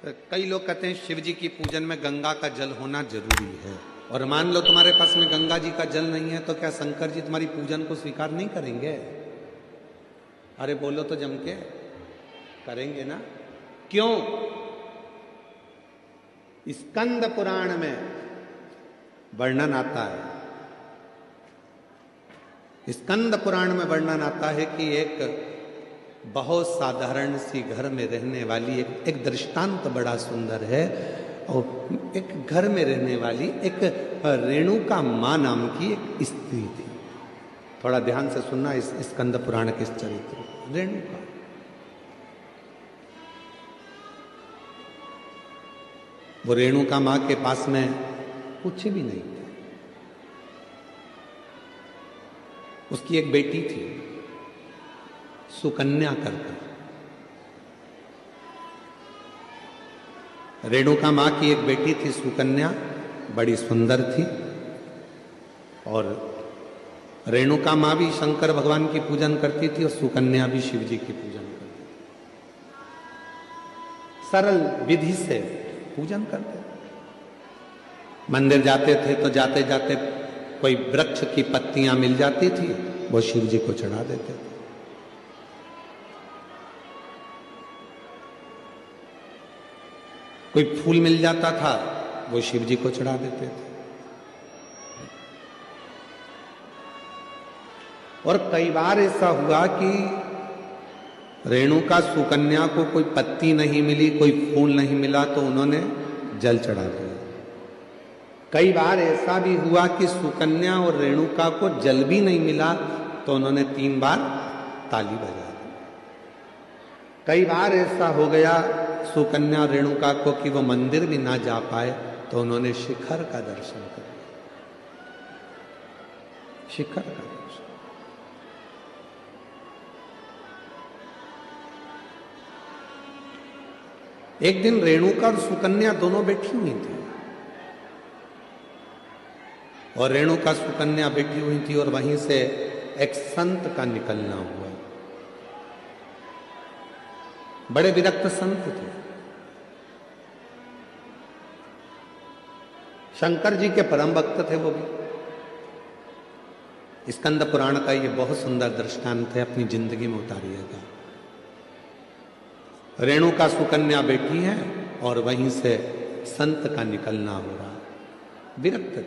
कई लोग कहते हैं शिव जी की पूजन में गंगा का जल होना जरूरी है, और मान लो तुम्हारे पास में गंगा जी का जल नहीं है तो क्या शंकर जी तुम्हारी पूजन को स्वीकार नहीं करेंगे? अरे बोलो तो जम के, करेंगे ना। क्यों? स्कंद पुराण में वर्णन आता है, स्कंद पुराण में वर्णन आता है कि एक बहुत साधारण सी घर में रहने वाली एक दृष्टांत बड़ा सुंदर है। और एक घर में रहने वाली एक रेणुका मां नाम की एक स्त्री थी। थोड़ा ध्यान से सुनना इस स्कंद पुराण के चरित्र। रेणुका वो रेणुका मां के पास में कुछ भी नहीं था। उसकी एक बेटी थी सुकन्या करके। रेणुका मां की एक बेटी थी सुकन्या, बड़ी सुंदर थी। और रेणुका मां भी शंकर भगवान की पूजन करती थी और सुकन्या भी शिव जी की पूजन करती थी। सरल विधि से पूजन करते। मंदिर जाते थे तो जाते जाते कोई वृक्ष की पत्तियां मिल जाती थी, वो शिव जी को चढ़ा देते थे। कोई फूल मिल जाता था, वो शिव जी को चढ़ा देते थे। और कई बार ऐसा हुआ कि रेणुका सुकन्या को कोई पत्ती नहीं मिली, कोई फूल नहीं मिला तो उन्होंने जल चढ़ा दिया। कई बार ऐसा भी हुआ कि सुकन्या और रेणुका को जल भी नहीं मिला तो उन्होंने 3 बार ताली बजा दी। कई बार ऐसा हो गया सुकन्या और रेणुका को कि वो मंदिर भी ना जा पाए तो उन्होंने शिखर का दर्शन कर लिया। शिखर का दर्शन। एक दिन रेणुका और सुकन्या दोनों बैठी हुई थी, और रेणुका सुकन्या बैठी हुई थी और वहीं से एक संत का निकलना हुआ। बड़े विरक्त संत थे। शंकर जी के परम भक्त थे वो भी। स्कंद पुराण का ये बहुत सुंदर दृष्टांत है, अपनी जिंदगी में उतारिएगा। रेणुका सुकन्या बैठी है और वहीं से संत का निकलना हो रहा। विरक्त थे,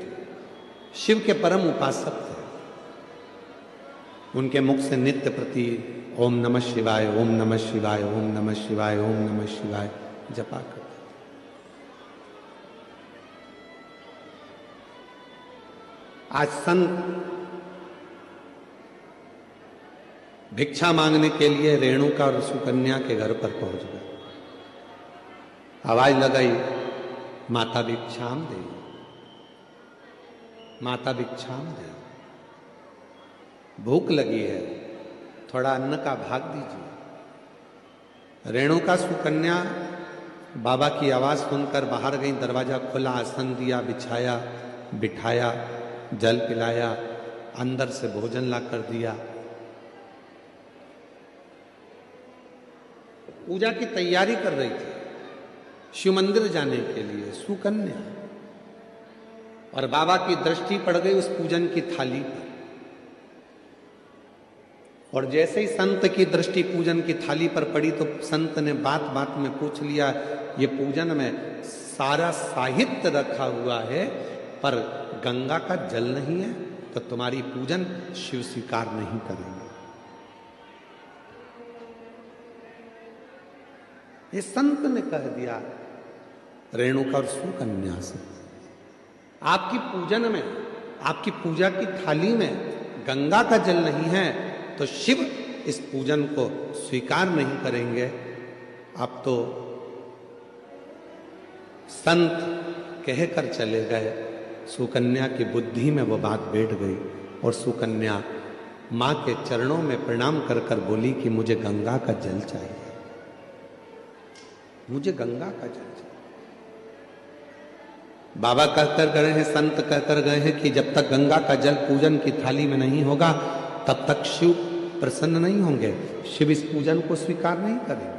शिव के परम उपासक थे। उनके मुख से नित्य प्रति ओम नमः शिवाय, ओम नमः शिवाय, ओम नमः शिवाय, ओम नमः शिवाय जपा करते। आज संत भिक्षा मांगने के लिए रेणुका और सुकन्या के घर पर पहुंच गए। आवाज लगाई, माता भिक्षाम दे, माता भिक्षाम दे, भूख लगी है, थोड़ा अन्न का भाग दीजिए। रेणुका सुकन्या बाबा की आवाज सुनकर बाहर गई। दरवाजा खोला, आसन दिया, बिछाया, बिठाया, जल पिलाया, अंदर से भोजन ला कर दिया। पूजा की तैयारी कर रही थी शिव मंदिर जाने के लिए सुकन्या, और बाबा की दृष्टि पड़ गई उस पूजन की थाली पर। और जैसे ही संत की दृष्टि पूजन की थाली पर पड़ी तो संत ने बात बात में पूछ लिया, ये पूजन में सारा साहित्य रखा हुआ है पर गंगा का जल नहीं है तो तुम्हारी पूजन शिव स्वीकार नहीं करेंगे। ये संत ने कह दिया रेणुका और सुकन्या से, आपकी पूजन में, आपकी पूजा की थाली में गंगा का जल नहीं है तो शिव इस पूजन को स्वीकार नहीं करेंगे। आप तो संत कहकर चले गए। सुकन्या की बुद्धि में वो बात बैठ गई और सुकन्या मां के चरणों में प्रणाम कर कर बोली कि मुझे गंगा का जल चाहिए, मुझे गंगा का जल चाहिए। बाबा कहकर गए हैं, संत कहकर गए हैं कि जब तक गंगा का जल पूजन की थाली में नहीं होगा तब तक शिव प्रसन्न नहीं होंगे, शिव इस पूजन को स्वीकार नहीं करेंगे।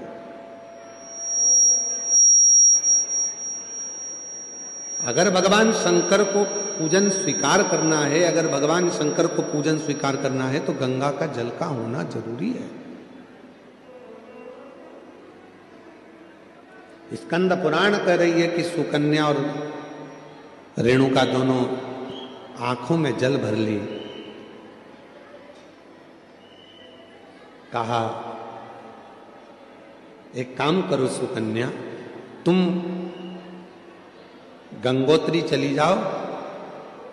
अगर भगवान शंकर को पूजन स्वीकार करना है, अगर भगवान शंकर को पूजन स्वीकार करना है तो गंगा का जल का होना जरूरी है। स्कंद पुराण कह रही है कि सुकन्या और रेणुका दोनों आंखों में जल भर ली। कहा एक काम करो सुकन्या, तुम गंगोत्री चली जाओ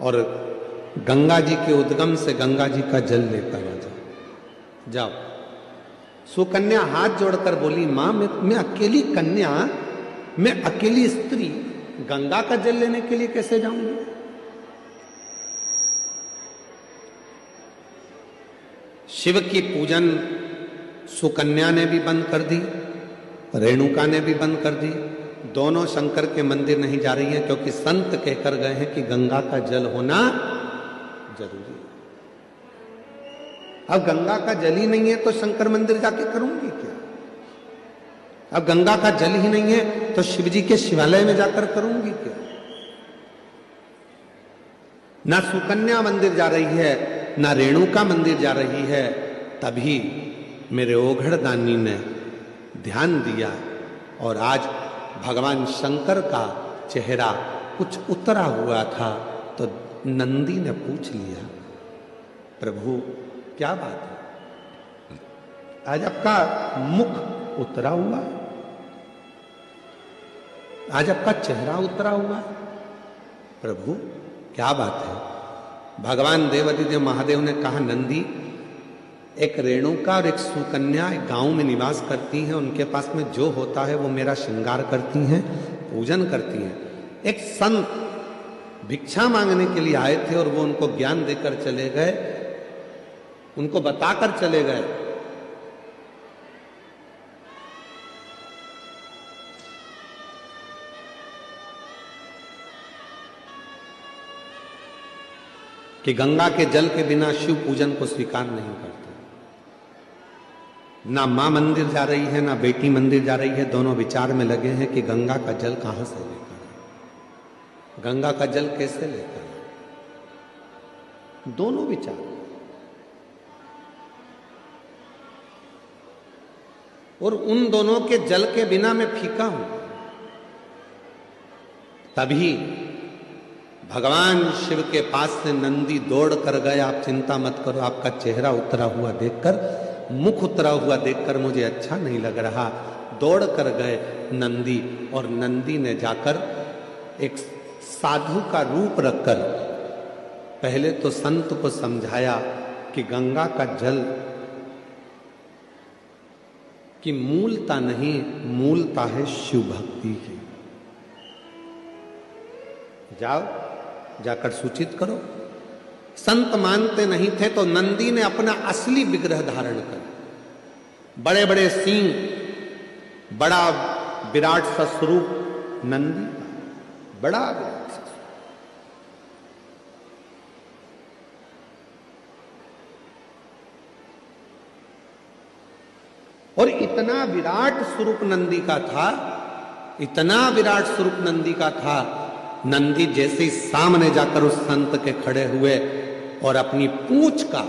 और गंगा जी के उद्गम से गंगा जी का जल लेकर आ जाओ। जाओ। सुकन्या हाथ जोड़कर बोली, मां मैं अकेली कन्या, मैं अकेली स्त्री गंगा का जल लेने के लिए कैसे जाऊंगी? शिव की पूजन सुकन्या ने भी बंद कर दी, रेणुका ने भी बंद कर दी। दोनों शंकर के मंदिर नहीं जा रही हैं क्योंकि संत कहकर गए हैं कि गंगा का जल होना जरूरी है। अब गंगा का जल ही नहीं है तो शंकर मंदिर जाके करूंगी क्या? अब गंगा का जल ही नहीं है तो शिवजी के शिवालय में जाकर करूंगी क्या? ना सुकन्या मंदिर जा रही है, ना रेणुका मंदिर जा रही है। तभी मेरे ओघड़ दानी ने ध्यान दिया और आज भगवान शंकर का चेहरा कुछ उतरा हुआ था तो नंदी ने पूछ लिया, प्रभु क्या बात है, आज आपका मुख उतरा हुआ, आज आपका चेहरा उतरा हुआ, प्रभु क्या बात है? भगवान देवादिदेव महादेव ने कहा, नंदी एक रेणुका और एक सुकन्या एक गांव में निवास करती हैं, उनके पास में जो होता है वो मेरा श्रृंगार करती हैं, पूजन करती हैं। एक संत भिक्षा मांगने के लिए आए थे और वो उनको ज्ञान देकर चले गए, उनको बताकर चले गए कि गंगा के जल के बिना शिव पूजन को स्वीकार नहीं करते। ना मां मंदिर जा रही है, ना बेटी मंदिर जा रही है, दोनों विचार में लगे हैं कि गंगा का जल कहां से लेकर आए, गंगा का जल कैसे लेकर आए, दोनों विचार। और उन दोनों के जल के बिना मैं फीका हूं। तभी भगवान शिव के पास से नंदी दौड़ कर गए, आप चिंता मत करो, आपका चेहरा उतरा हुआ देखकर, मुख उतरा हुआ देखकर मुझे अच्छा नहीं लग रहा। दौड़ कर गए नंदी और नंदी ने जाकर एक साधु का रूप रखकर पहले तो संत को समझाया कि गंगा का जल की मूलता नहीं, मूलता है शिव भक्ति की। जाओ जाकर सूचित करो। संत मानते नहीं थे तो नंदी ने अपना असली विग्रह धारण कर, बड़े बड़े सींग, बड़ा विराट सा स्वरूप नंदी, बड़ा विराट सा स्वरूप। और इतना विराट स्वरूप नंदी का था, इतना विराट स्वरूप नंदी का था, नंदी जैसे ही सामने जाकर उस संत के खड़े हुए और अपनी पूंछ का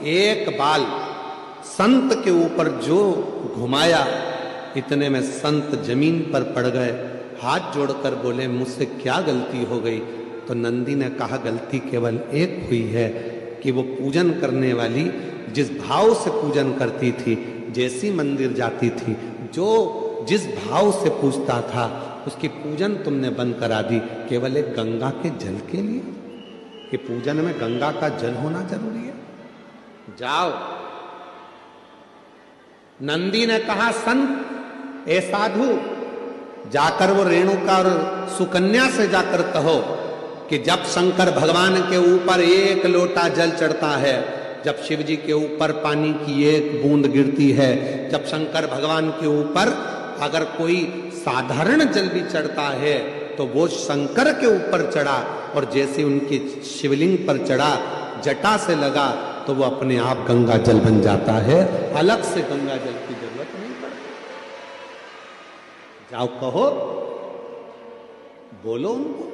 एक बाल संत के ऊपर जो घुमाया, इतने में संत जमीन पर पड़ गए, हाथ जोड़कर बोले, मुझसे क्या गलती हो गई? तो नंदी ने कहा, गलती केवल एक हुई है कि वो पूजन करने वाली जिस भाव से पूजन करती थी, जैसी मंदिर जाती थी, जो जिस भाव से पूजता था, उसकी पूजन तुमने बंद करा दी, केवल एक गंगा के जल के लिए कि पूजन में गंगा का जल होना जरूरी है। जाओ। नंदी ने कहा, संत ए साधु, जाकर वो रेणुका और सुकन्या से जाकर कहो कि जब शंकर भगवान के ऊपर एक लोटा जल चढ़ता है, जब शिव जी के ऊपर पानी की एक बूंद गिरती है, जब शंकर भगवान के ऊपर अगर कोई साधारण जल भी चढ़ता है तो वो शंकर के ऊपर चढ़ा, और जैसे उनके शिवलिंग पर चढ़ा, जटा से लगा तो वो अपने आप गंगा जल बन जाता है, अलग से गंगा जल की जरूरत नहीं पड़ती। जाओ कहो, बोलो उनको।